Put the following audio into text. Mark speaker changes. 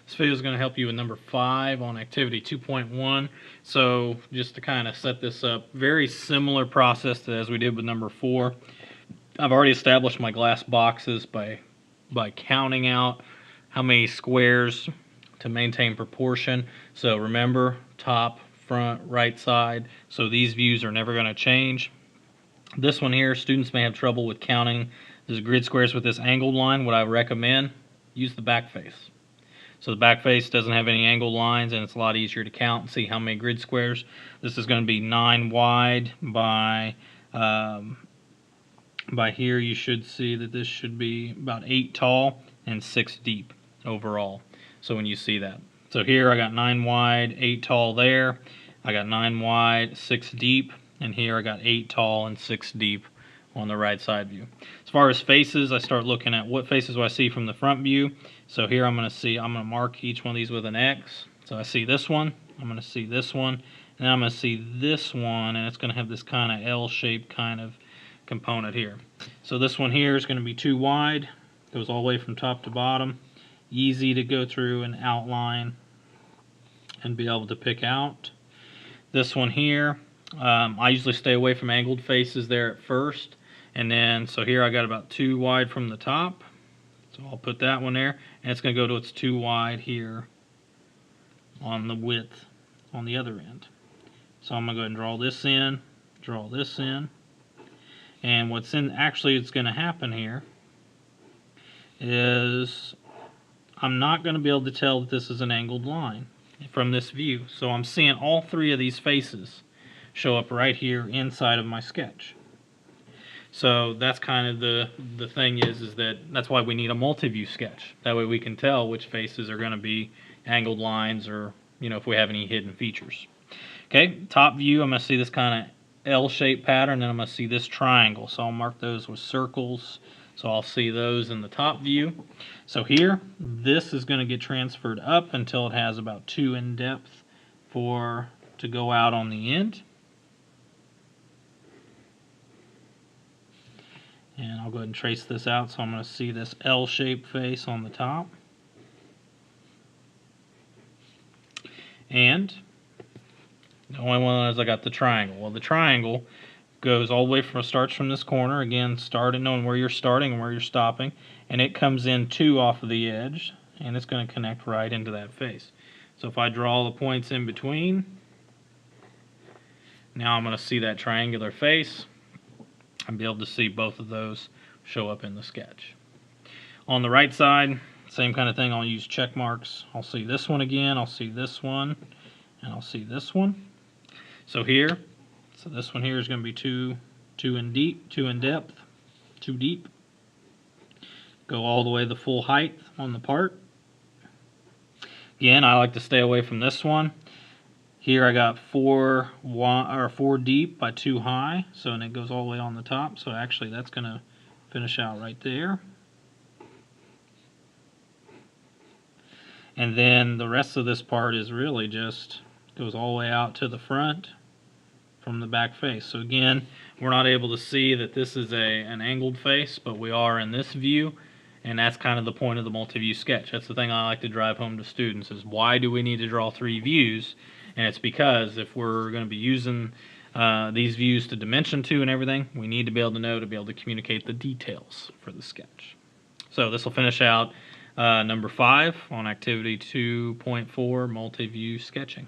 Speaker 1: This video is going to help you with number 5 on activity 2.1. So just to kind of set this up, very similar process to as we did with number 4. I've already established my glass boxes by counting out how many squares to maintain proportion. So remember, top, front, right side. So these views are never going to change. This one here, students may have trouble with counting the grid squares with this angled line. What I recommend, use the back face. So the back face doesn't have any angled lines, and it's a lot easier to count and see how many grid squares. This is going to be 9 wide by here you should see that this should be about 8 tall and 6 deep overall. So when you see that. So here I got 9 wide, 8 tall there. I got 9 wide, 6 deep, and here I got 8 tall and 6 deep on the right side view. As far as faces, I start looking at what faces do I see from the front view. So here I'm going to mark each one of these with an X. So I see this one, I'm going to see this one, and then I'm going to see this one, and it's going to have this kind of L-shaped kind of component here. So this one here is going to be too wide, goes all the way from top to bottom, easy to go through and outline and be able to pick out. This one here, I usually stay away from angled faces there at first, and then so here I got about 2 wide from the top, so I'll put that one there, and it's going to go to its 2 wide here on the width on the other end. So I'm going to go ahead and draw this in, and what's going to happen here is I'm not going to be able to tell that this is an angled line from this view. So I'm seeing all 3 of these faces show up right here inside of my sketch. So that's kind of the thing is that's why we need a multi-view sketch. That way we can tell which faces are going to be angled lines, or if we have any hidden features. Okay, top view, I'm going to see this kind of L-shaped pattern, and I'm going to see this triangle. So I'll mark those with circles. So I'll see those in the top view. So here, this is going to get transferred up until it has about 2 in depth to go out on the end. And I'll go ahead and trace this out. So I'm going to see this L-shaped face on the top. And the only one is I got the triangle. Well, the triangle goes all the way starts from this corner. Again, knowing where you're starting and where you're stopping. And it comes in 2 off of the edge. And it's going to connect right into that face. So if I draw the points in between, now I'm going to see that triangular face. I'll be able to see both of those show up in the sketch. On the right side, same kind of thing. I'll use check marks. I'll see this one again. I'll see this one. And I'll see this one. So this one here is going to be too in depth, too deep. Go all the way the full height on the part. Again, I like to stay away from this one. Here I got 4 deep by 2 high, and it goes all the way on the top. So actually that's going to finish out right there. And then the rest of this part is really just goes all the way out to the front from the back face. So again, we're not able to see that this is an angled face, but we are in this view, and that's kind of the point of the multi-view sketch. That's the thing I like to drive home to students is why do we need to draw 3 views? And it's because if we're going to be using these views to dimension to and everything, we need to be able to communicate the details for the sketch. So this will finish out number 5 on activity 2.4 multi-view sketching.